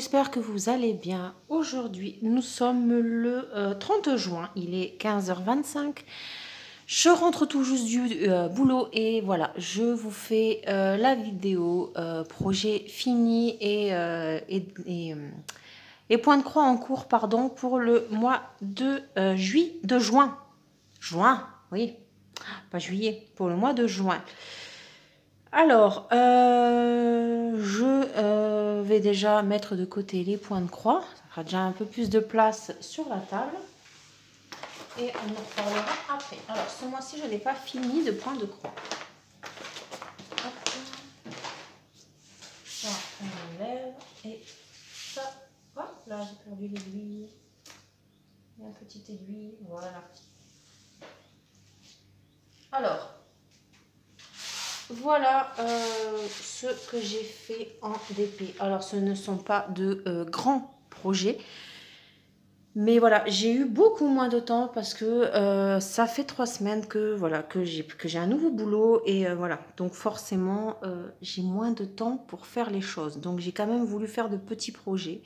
j'espère que vous allez bien. Aujourd'hui, nous sommes le 30 juin, il est 15h25. Je rentre tout juste du boulot et voilà, je vous fais la vidéo projet fini et point de croix en cours, pardon, pour le mois de juin. Juin, oui, pas juillet, pour le mois de juin. Alors, je vais déjà mettre de côté les points de croix. Ça fera déjà un peu plus de place sur la table. Et on en reparlera après. Alors, ce mois-ci, je n'ai pas fini de points de croix. Hop. Ça, on enlève. Et ça, hop, là, j'ai perdu l'aiguille. Il y a une petite aiguille, voilà. Alors, voilà ce que j'ai fait en DP. Alors, ce ne sont pas de grands projets. Mais voilà, j'ai eu beaucoup moins de temps parce que ça fait 3 semaines que, voilà, que j'ai un nouveau boulot. Et voilà, donc forcément, j'ai moins de temps pour faire les choses. Donc, j'ai quand même voulu faire de petits projets.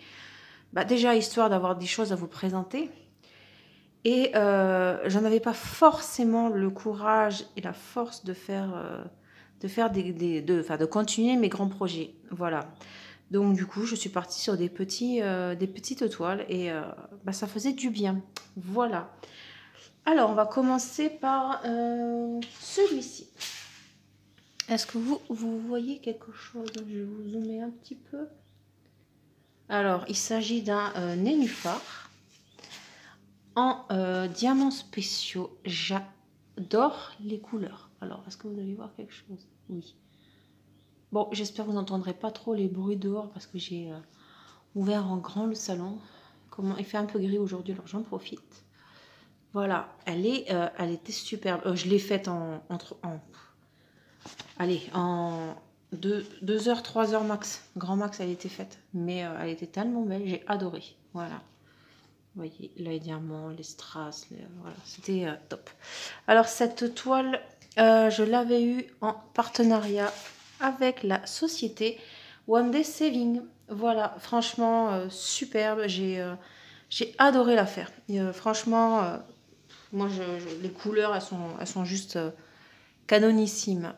Bah, déjà, histoire d'avoir des choses à vous présenter. Et j'en avais pas forcément le courage et la force de de continuer mes grands projets. Voilà. Donc du coup, je suis partie sur des petites toiles et bah, ça faisait du bien. Voilà. Alors, on va commencer par celui-ci. Est-ce que vous voyez quelque chose? Je vais vous zoomer un petit peu. Alors, il s'agit d'un nénuphar en diamants spéciaux. J'adore les couleurs. Alors, est-ce que vous allez voir quelque chose? Oui. Bon, j'espère que vous n'entendrez pas trop les bruits dehors parce que j'ai ouvert en grand le salon. Il fait un peu gris aujourd'hui, alors j'en profite. Voilà, elle était superbe. Je l'ai faite en 2 heures, 3 heures max. Grand max, elle était faite. Mais elle était tellement belle, j'ai adoré. Voilà. Vous voyez, les diamants, les strass, voilà, c'était top. Alors, cette toile, je l'avais eue en partenariat avec la société One Day Saving. Voilà, franchement, superbe. J'ai adoré la faire. Franchement, moi, les couleurs, elles sont juste canonissimes.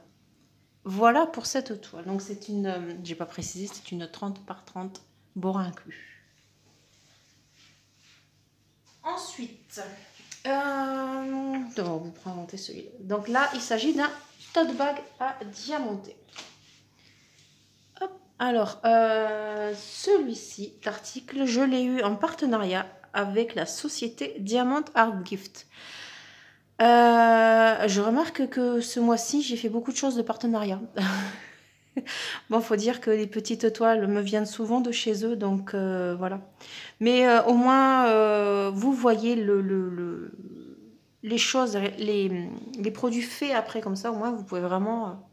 Voilà pour cette toile. Donc, c'est une, j'ai pas précisé, c'est une 30 par 30, bord inclus. Ensuite, on va vous présenter celui-là. Donc là, il s'agit d'un tote bag à diamanter. Hop. Alors, celui-ci, l'article, je l'ai eu en partenariat avec la société Diamant Art Gift. Je remarque que ce mois-ci, j'ai fait beaucoup de choses de partenariat. Bon, faut dire que les petites toiles me viennent souvent de chez eux, donc voilà. Mais au moins, vous voyez les choses, les produits faits après, comme ça, au moins, vous pouvez vraiment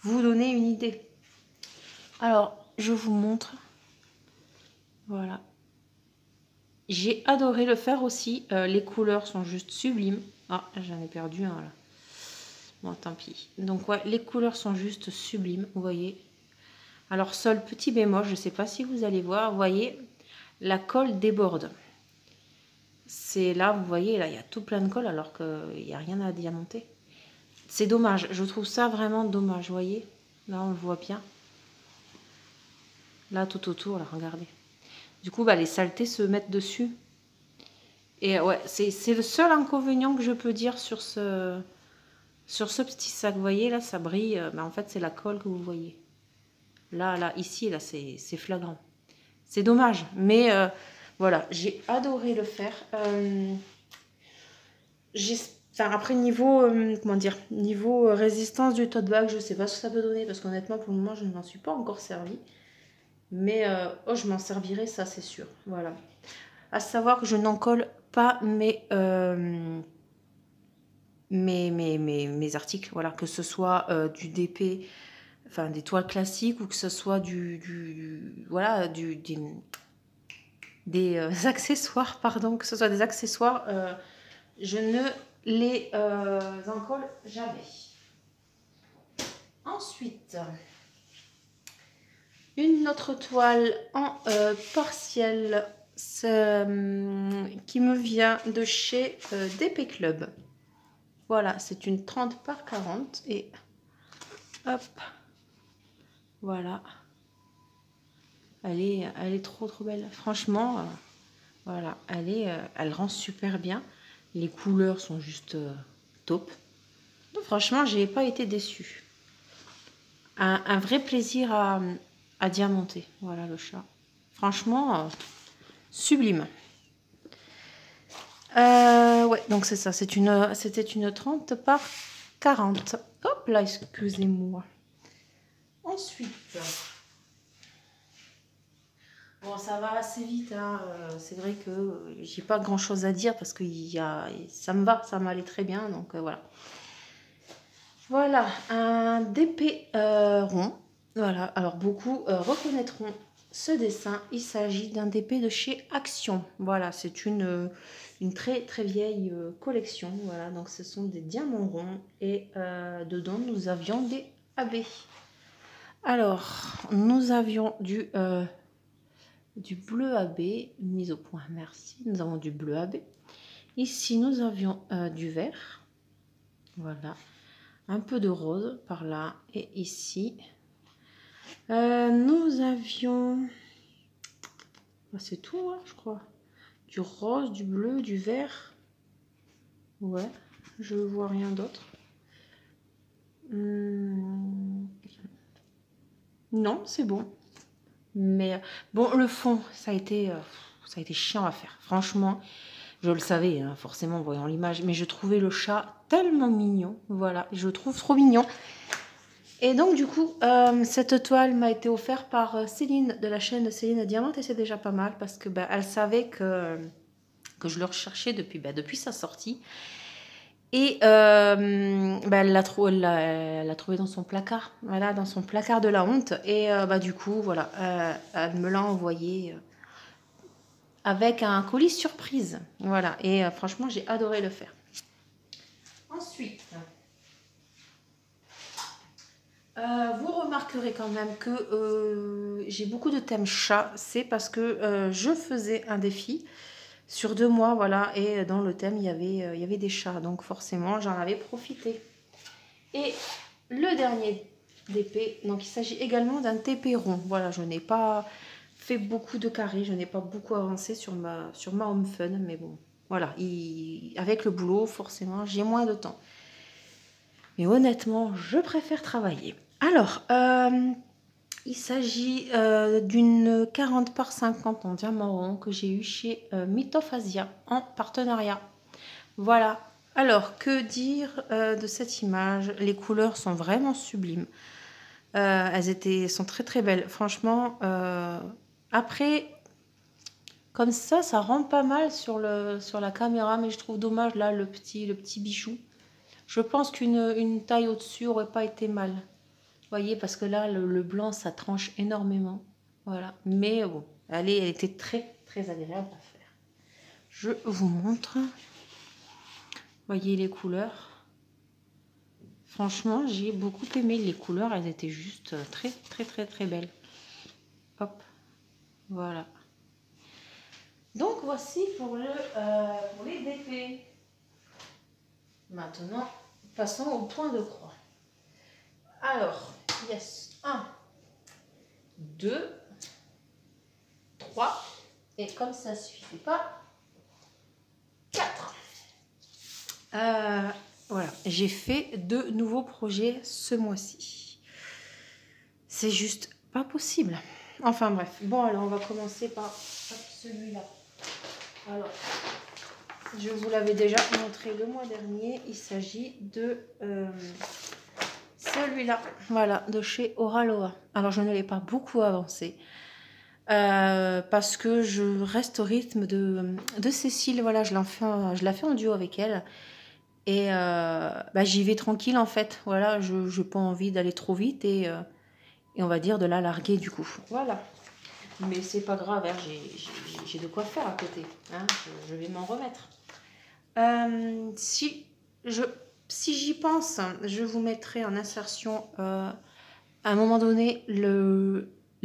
vous donner une idée. Alors, je vous montre. Voilà. J'ai adoré le faire aussi. Les couleurs sont juste sublimes. Ah, j'en ai perdu un là. Bon, tant pis. Donc, ouais, les couleurs sont juste sublimes, vous voyez. Alors, seul petit bémol, je ne sais pas si vous allez voir, vous voyez, la colle déborde. C'est là, vous voyez, là, il y a tout plein de colle alors qu'il n'y a rien à diamanter. C'est dommage, je trouve ça vraiment dommage, vous voyez. Là, on le voit bien. Là, tout autour, là, regardez. Du coup, bah, les saletés se mettent dessus. Et ouais, c'est le seul inconvénient que je peux dire sur ce petit sac. Vous voyez, là, ça brille. Bah, en fait, c'est la colle que vous voyez. Là, ici, là, c'est flagrant. C'est dommage, mais voilà, j'ai adoré le faire. Après, niveau, comment dire, niveau résistance du tote bag, je ne sais pas ce que ça peut donner, parce qu'honnêtement, pour le moment, je ne m'en suis pas encore servi. Mais je m'en servirai, ça, c'est sûr. Voilà. À savoir que je n'en colle pas mes articles, voilà, que ce soit du DP, enfin des toiles classiques, ou que ce soit voilà, des accessoires, pardon, que ce soit des accessoires, je ne les encolle jamais. Ensuite, Une autre toile en partiel qui me vient de chez DP Club. Voilà, c'est une 30 par 40 et hop, voilà. Elle est trop belle. Franchement, voilà, elle rend super bien. Les couleurs sont juste top. Donc, franchement, j'ai pas été déçue. Un vrai plaisir à diamanter. Voilà le chat. Franchement, sublime. Ouais, donc c'est ça. C'était une 30 par 40. Hop là, excusez-moi. Ensuite, bon, ça va assez vite. Hein. C'est vrai que j'ai pas grand-chose à dire parce que ça me va, ça m'allait très bien. Donc voilà. Voilà, un DP rond. Voilà, alors beaucoup reconnaîtront ce dessin. Il s'agit d'un DP de chez Action. Voilà, c'est une très très vieille collection. Voilà, donc ce sont des diamants ronds et dedans nous avions des AB. Alors, nous avions du bleu AB, mise au point, merci. Nous avons du bleu AB. Ici, nous avions du vert. Voilà. Un peu de rose par là. Et ici, nous avions... C'est tout, hein, je crois. Du rose, du bleu, du vert. Ouais, je vois rien d'autre. Non, c'est bon. Mais bon, le fond, ça a été chiant à faire. Franchement, je le savais, hein, forcément, en voyant l'image. Mais je trouvais le chat tellement mignon. Voilà, je le trouve trop mignon. Et donc, du coup, cette toile m'a été offerte par Céline, de la chaîne Céline Diamant. Et c'est déjà pas mal parce que elle savait que je le recherchais depuis sa sortie. Et elle l'a trouvé dans son placard. Voilà, dans son placard de la honte. Et du coup, voilà, elle me l'a envoyé avec un colis surprise. Voilà, et franchement, j'ai adoré le faire. Ensuite, vous remarquerez quand même que j'ai beaucoup de thèmes chat. C'est parce que je faisais un défi sur 2 mois, voilà, et dans le thème, il y avait des chats. Donc forcément, j'en avais profité. Et le dernier DP, donc il s'agit également d'un TP rond. Voilà, je n'ai pas fait beaucoup de carrés, je n'ai pas beaucoup avancé sur ma home fun, mais bon, voilà, avec le boulot, forcément, j'ai moins de temps. Mais honnêtement, je préfère travailler. Alors, il s'agit d'une 40 par 50 en diamant rond que j'ai eu chez Mythophasia en partenariat. Voilà. Alors, que dire de cette image? Les couleurs sont vraiment sublimes. Elles sont très très belles. Franchement, après, comme ça rend pas mal sur la caméra, mais je trouve dommage là le petit bijou. Je pense qu'une taille au-dessus aurait pas été mal. Vous voyez, parce que là, le blanc, ça tranche énormément. Voilà. Mais bon, elle était très très agréable à faire. Je vous montre. Voyez les couleurs. Franchement, j'ai beaucoup aimé les couleurs. Elles étaient juste très, très, très, très belles. Hop. Voilà. Donc, voici pour les DP. Maintenant, passons au point de croix. Alors, yes. 1, 2, 3. Et comme ça ne suffit pas, 4. Voilà, j'ai fait 2 nouveaux projets ce mois-ci. C'est juste pas possible. Enfin bref, bon alors on va commencer par celui-là. Alors, je vous l'avais déjà montré le mois dernier. Il s'agit de celui-là, voilà, de chez Oraloa. Alors je ne l'ai pas beaucoup avancé. Parce que je reste au rythme de Cécile. Voilà, je la fais en duo avec elle. Et j'y vais tranquille en fait. Voilà, je n'ai pas envie d'aller trop vite et on va dire de la larguer du coup. Voilà. Mais c'est pas grave, hein, j'ai de quoi faire à côté. Hein, je vais m'en remettre. Si j'y pense, je vous mettrai en insertion à un moment donné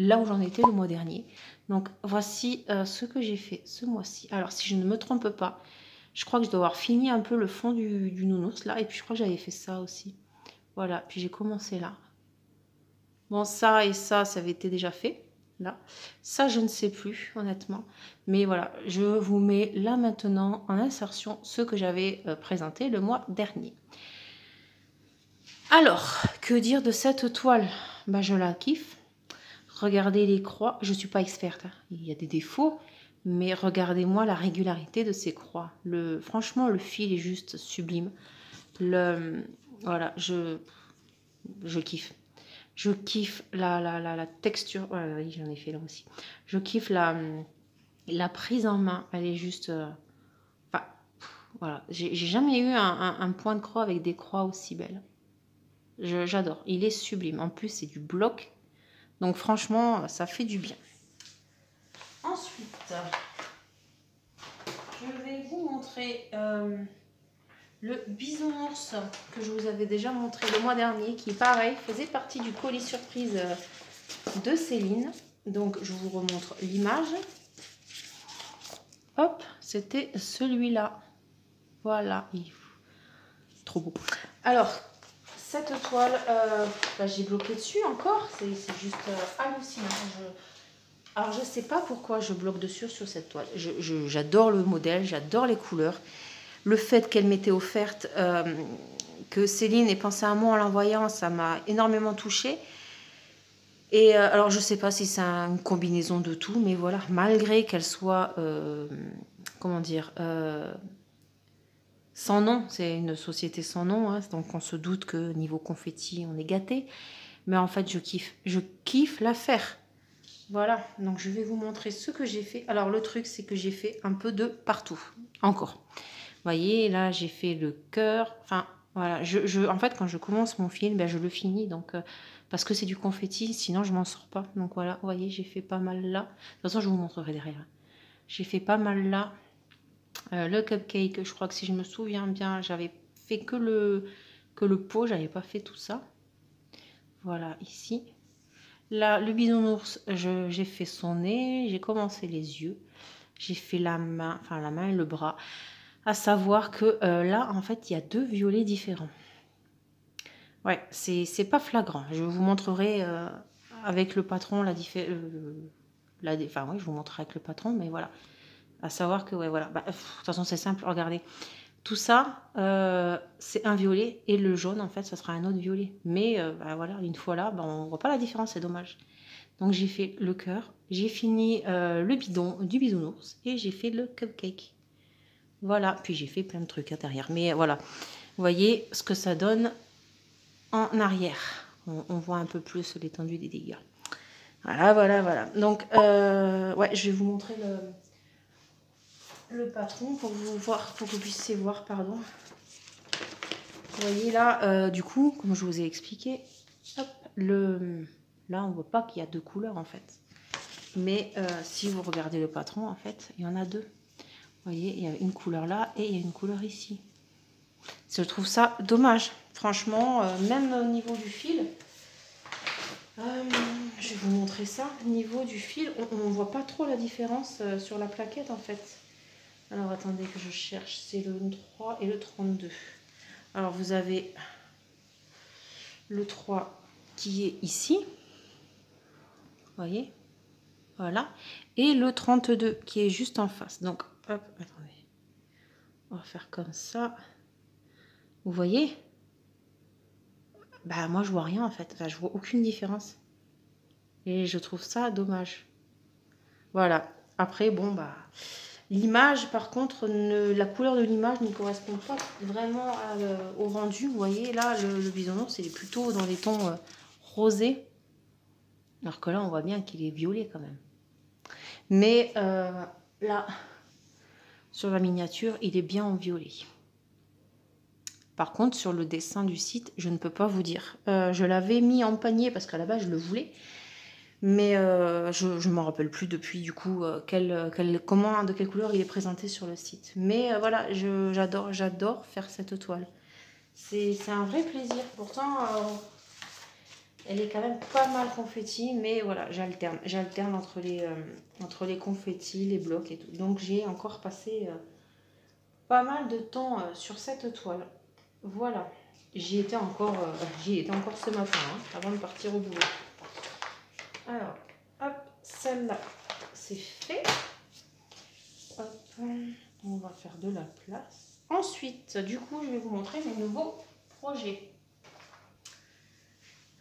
là où j'en étais le mois dernier. Donc voici ce que j'ai fait ce mois-ci. Alors si je ne me trompe pas, je crois que je dois avoir fini un peu le fond du nounours là. Et puis je crois que j'avais fait ça aussi. Voilà, puis j'ai commencé là. Bon, ça et ça avait été déjà fait. Là, ça je ne sais plus honnêtement. Mais voilà, je vous mets là maintenant en insertion ce que j'avais présenté le mois dernier. Alors, que dire de cette toile? Bah, je la kiffe. Regardez les croix. Je ne suis pas experte, hein. Il y a des défauts. Mais regardez-moi la régularité de ces croix. Franchement, le fil est juste sublime. Voilà, je kiffe. Je kiffe la texture. Ouais, oui, j'en ai fait là aussi. Je kiffe la prise en main. Elle est juste... Enfin, voilà. J'ai jamais eu un point de croix avec des croix aussi belles. J'adore. Il est sublime. En plus, c'est du bloc. Donc, franchement, ça fait du bien. Ensuite, je vais vous montrer le bisounours que je vous avais déjà montré le mois dernier, qui, pareil, faisait partie du colis surprise de Céline. Donc, je vous remontre l'image. Hop, c'était celui-là. Voilà. Trop beau. Alors, cette toile, bah, j'ai bloqué dessus encore. C'est juste hallucinant. Alors, je ne sais pas pourquoi je bloque dessus sur cette toile. J'adore le modèle, j'adore les couleurs. Le fait qu'elle m'était offerte, que Céline ait pensé à moi en l'envoyant, ça m'a énormément touchée. Et alors, je ne sais pas si c'est une combinaison de tout, mais voilà, malgré qu'elle soit, comment dire, sans nom, c'est une société sans nom, hein, donc on se doute que niveau confetti, on est gâté. Mais en fait, je kiffe l'affaire. Voilà, donc je vais vous montrer ce que j'ai fait. Alors le truc, c'est que j'ai fait un peu de partout, encore. Vous voyez, là, j'ai fait le cœur. Enfin, voilà, en fait, quand je commence mon film, ben, je le finis, donc parce que c'est du confetti, sinon je m'en sors pas. Donc voilà, vous voyez, j'ai fait pas mal là. De toute façon, je vous montrerai derrière. J'ai fait pas mal là. Le cupcake, je crois que si je me souviens bien, j'avais fait que le pot, j'avais pas fait tout ça. Voilà, ici. Là, le bisounours, j'ai fait son nez, j'ai commencé les yeux, j'ai fait la main et le bras. À savoir que là, en fait, il y a deux violets différents. Ouais, c'est pas flagrant. Je vous montrerai avec le patron enfin, oui, je vous montrerai avec le patron, mais voilà. À savoir que, ouais, voilà. Bah, de toute façon, c'est simple, regardez. Tout ça, c'est un violet, et le jaune, en fait, ça sera un autre violet. Mais bah, voilà, une fois là, bah, on voit pas la différence, c'est dommage. Donc j'ai fait le cœur, j'ai fini le bidon du bisounours et j'ai fait le cupcake. Voilà, puis j'ai fait plein de trucs à derrière. Mais voilà, vous voyez ce que ça donne en arrière. On voit un peu plus l'étendue des dégâts. Voilà, voilà, voilà. Donc, ouais, je vais vous montrer le patron pour que vous puissiez voir, pardon. Vous voyez là, du coup, comme je vous ai expliqué, hop, là, on voit pas qu'il y a deux couleurs en fait. Mais si vous regardez le patron, en fait, il y en a deux. Vous voyez, il y a une couleur là et il y a une couleur ici. Je trouve ça dommage. Franchement, même au niveau du fil, je vais vous montrer ça. Au niveau du fil, on ne voit pas trop la différence sur la plaquette en fait. Alors attendez que je cherche. C'est le 3 et le 32. Alors vous avez le 3 qui est ici. Vous voyez? Voilà. Et le 32 qui est juste en face. Donc, hop, attendez. On va faire comme ça. Vous voyez? Bah, moi, je vois rien, en fait. Enfin, je vois aucune différence. Et je trouve ça dommage. Voilà. Après, bon, bah... L'image, par contre, la couleur de l'image ne correspond pas vraiment au rendu. Vous voyez, là, le bisounours, il est plutôt dans les tons rosés. Alors que là, on voit bien qu'il est violet, quand même. Mais là, sur la miniature, il est bien en violet. Par contre, sur le dessin du site, je ne peux pas vous dire. Je l'avais mis en panier parce qu'à la base, je le voulais. Mais je ne m'en rappelle plus depuis, du coup, de quelle couleur il est présenté sur le site. Mais voilà, j'adore faire cette toile. C'est un vrai plaisir. Pourtant, Elle est quand même pas mal confetti, mais voilà, j'alterne. J'alterne entre les confettis, les blocs et tout. Donc j'ai encore passé pas mal de temps sur cette toile. Voilà. J'y étais encore ce matin, hein, avant de partir au boulot. Alors, hop, celle-là, c'est fait. Hop, on va faire de la place. Ensuite, du coup, je vais vous montrer mes nouveaux projets.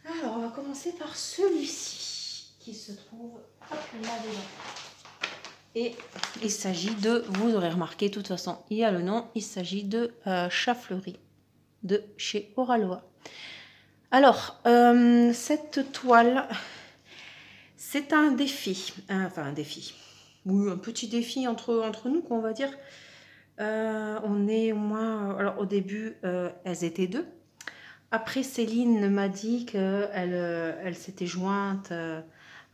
Alors, on va commencer par celui-ci qui se trouve là-dedans. Et il s'agit de, vous aurez remarqué, de toute façon, il y a le nom, il s'agit de Chafleurie de chez Oraloa. Alors, cette toile, c'est un défi, enfin un défi, oui, un petit défi entre nous, qu'on va dire. On est au moins, alors au début, elles étaient deux. Après, Céline m'a dit qu'elle s'était jointe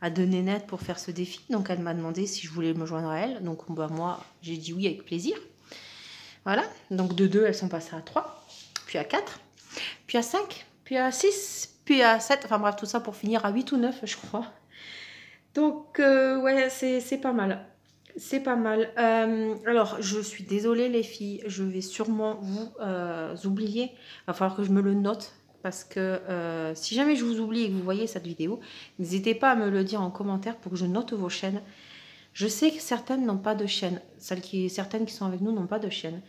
à deux nénettes pour faire ce défi. Donc, elle m'a demandé si je voulais me joindre à elle. Donc, bah, moi, j'ai dit oui avec plaisir. Voilà. Donc, de 2, elles sont passées à 3, puis à 4, puis à 5, puis à 6, puis à 7. Enfin, bref, tout ça pour finir à 8 ou 9, je crois. Donc, ouais, c'est pas mal. C'est pas mal. Alors, je suis désolée, les filles. Je vais sûrement vous oublier. Il va falloir que je me le note. Parce que si jamais je vous oublie et que vous voyez cette vidéo, n'hésitez pas à me le dire en commentaire pour que je note vos chaînes. Je sais que certaines n'ont pas de chaîne. Certaines qui sont avec nous n'ont pas de chaîne.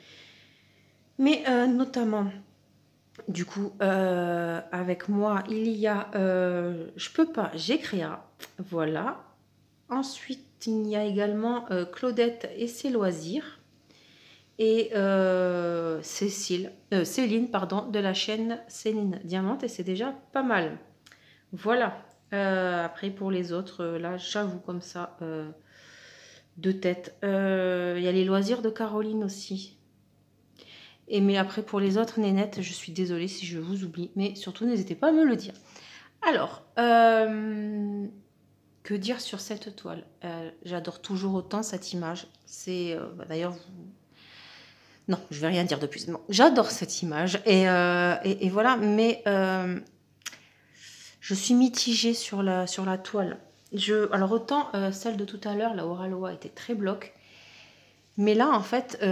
Mais notamment, du coup, avec moi, il y a... je peux pas, j'ai Créa. Voilà. Ensuite, il y a également Claudette et ses loisirs. Et Céline, pardon, de la chaîne Céline Diamante. Et c'est déjà pas mal. Voilà. Après, pour les autres, là, j'avoue comme ça, de tête. Il y a les loisirs de Caroline aussi. Mais après, pour les autres nénettes, je suis désolée si je vous oublie. Mais surtout, n'hésitez pas à me le dire. Alors, que dire sur cette toile? J'adore toujours autant cette image. C'est d'ailleurs... Non, je vais rien dire de plus. Non, j'adore cette image. Et voilà, mais je suis mitigée sur la toile. Alors autant celle de tout à l'heure, la Oraloa, était très bloc. Mais là, en fait,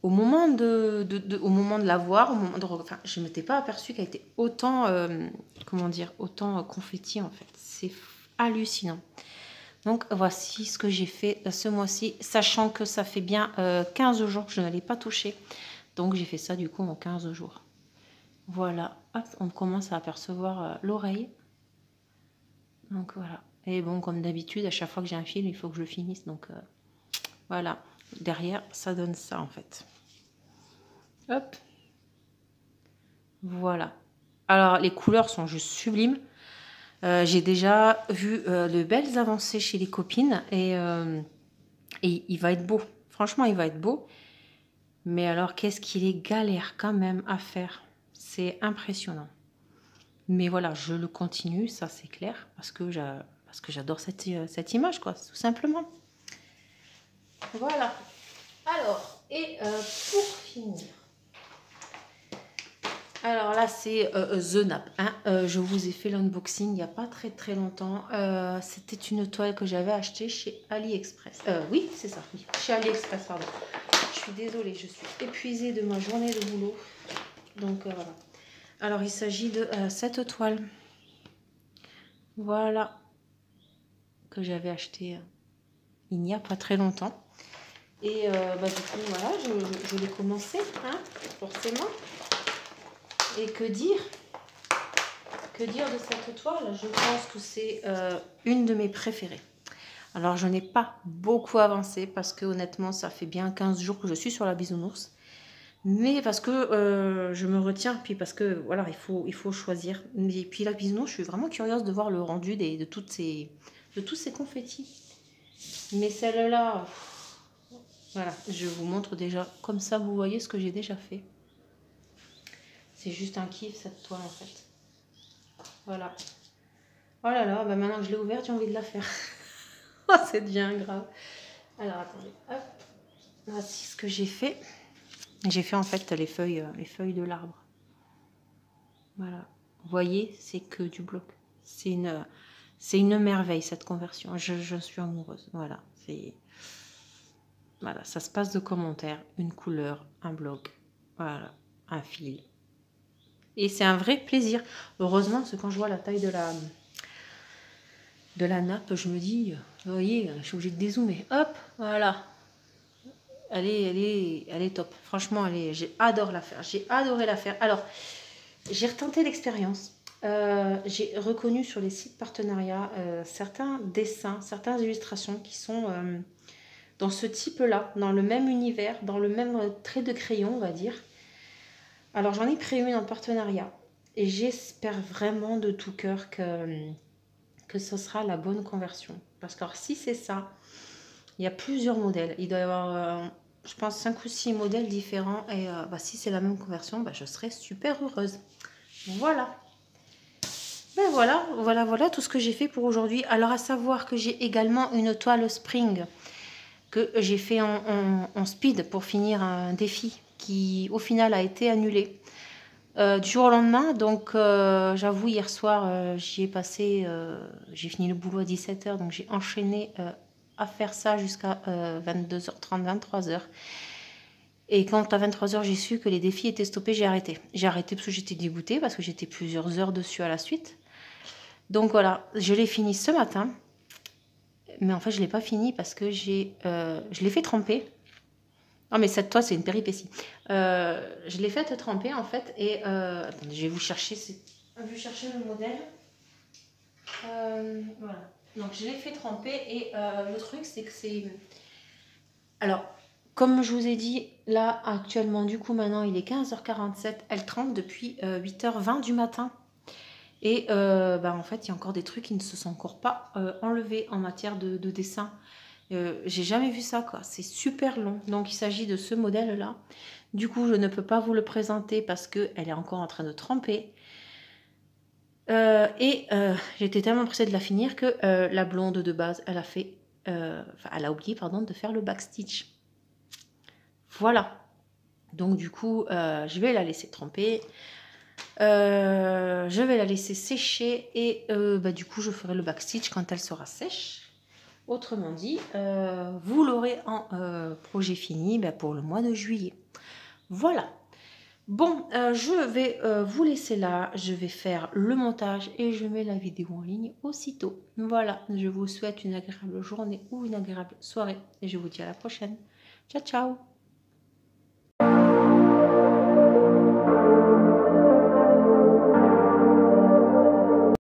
au moment au moment de la voir, enfin, je ne m'étais pas aperçue qu'elle était autant, comment dire, autant confetti, en fait. C'est hallucinant. Donc, voici ce que j'ai fait ce mois-ci, sachant que ça fait bien 15 jours que je ne l'ai pas touché. Donc, j'ai fait ça, du coup, en 15 jours. Voilà, hop, on commence à apercevoir l'oreille. Donc, voilà. Et bon, comme d'habitude, à chaque fois que j'ai un fil, il faut que je le finisse. Donc, voilà. Derrière, ça donne ça, en fait. Hop. Voilà. Alors, les couleurs sont juste sublimes. J'ai déjà vu de belles avancées chez les copines. Et il va être beau. Franchement, il va être beau. Mais alors, qu'est-ce qu'il est galère quand même à faire. C'est impressionnant. Mais voilà, je le continue, ça c'est clair. Parce que j'adore cette image, quoi, tout simplement. Voilà. Alors, et pour finir, alors là c'est The Nap. Hein. Je vous ai fait l'unboxing il n'y a pas très longtemps. C'était une toile que j'avais achetée chez AliExpress. Oui, c'est ça, oui. Chez AliExpress, pardon. Je suis désolée, je suis épuisée de ma journée de boulot. Donc voilà. Alors il s'agit de cette toile. Voilà. Que j'avais achetée il n'y a pas très longtemps. Et du coup, voilà, je l'ai commencé, hein, forcément. Et que dire de cette toile? Je pense que c'est une de mes préférées. Alors, je n'ai pas beaucoup avancé parce que honnêtement, ça fait bien 15 jours que je suis sur la bisounours. Mais parce que je me retiens, puis parce que voilà, il faut choisir. Et puis la bisounours, je suis vraiment curieuse de voir le rendu de tous ces confettis. Mais celle-là... Voilà, je vous montre déjà, comme ça vous voyez ce que j'ai déjà fait. C'est juste un kiff cette toile en fait. Voilà. Oh là là, bah maintenant que je l'ai ouverte, j'ai envie de la faire. Oh, c'est bien grave. Alors attendez, hop. Voici ce que j'ai fait. J'ai fait en fait les feuilles de l'arbre. Voilà. Vous voyez, c'est que du bloc. c'est une merveille cette conversion. Je suis amoureuse. Voilà, voilà, ça se passe de commentaires, une couleur, un bloc, voilà, un fil. Et c'est un vrai plaisir. Heureusement, parce que quand je vois la taille de la nappe, je me dis, vous voyez, je suis obligée de dézoomer. Hop, voilà. Elle est top. Franchement, j'adore la faire. J'ai adoré la faire. Alors, j'ai retenté l'expérience. J'ai reconnu sur les sites partenariats certains dessins, certaines illustrations qui sont dans ce type-là, dans le même univers, dans le même trait de crayon, on va dire. Alors, j'en ai pris une en partenariat. Et j'espère vraiment de tout cœur que ce sera la bonne conversion. Parce que alors, si c'est ça, il y a plusieurs modèles. Il doit y avoir, je pense, 5 ou 6 modèles différents. Et si c'est la même conversion, je serai super heureuse. Voilà. Ben voilà tout ce que j'ai fait pour aujourd'hui. Alors, à savoir que j'ai également une toile spring que j'ai fait en speed pour finir un défi qui, au final, a été annulé. Du jour au lendemain, donc j'avoue, hier soir, j'y ai passé, j'ai fini le boulot à 17h, donc j'ai enchaîné à faire ça jusqu'à 22h30, 23h. Et quand à 23h, j'ai su que les défis étaient stoppés, j'ai arrêté. J'ai arrêté parce que j'étais dégoûtée, parce que j'étais plusieurs heures dessus à la suite. Donc voilà, je l'ai fini ce matin. Mais en fait, je ne l'ai pas fini parce que je l'ai fait tremper. Non, mais cette toile, c'est une péripétie. Je l'ai faite tremper, en fait. Et attendez, je vais vous chercher, le modèle. Voilà. Donc, je l'ai fait tremper. Et le truc, c'est que c'est... Alors, comme je vous ai dit, là, actuellement, du coup, maintenant, il est 15h47. Elle trempe depuis 8h20 du matin. Et en fait, il y a encore des trucs qui ne se sont encore pas enlevés en matière de dessin. J'ai jamais vu ça, quoi. C'est super long. Donc, il s'agit de ce modèle-là. Du coup, je ne peux pas vous le présenter parce qu'elle est encore en train de tremper. J'étais tellement pressée de la finir que la blonde de base, elle a oublié, pardon, de faire le backstitch. Voilà. Donc, du coup, je vais la laisser tremper. Je vais la laisser sécher et du coup, je ferai le backstitch quand elle sera sèche. Autrement dit, vous l'aurez en projet fini pour le mois de juillet. Voilà. Bon, je vais vous laisser là. Je vais faire le montage et je mets la vidéo en ligne aussitôt. Voilà, je vous souhaite une agréable journée ou une agréable soirée et je vous dis à la prochaine. Ciao, ciao!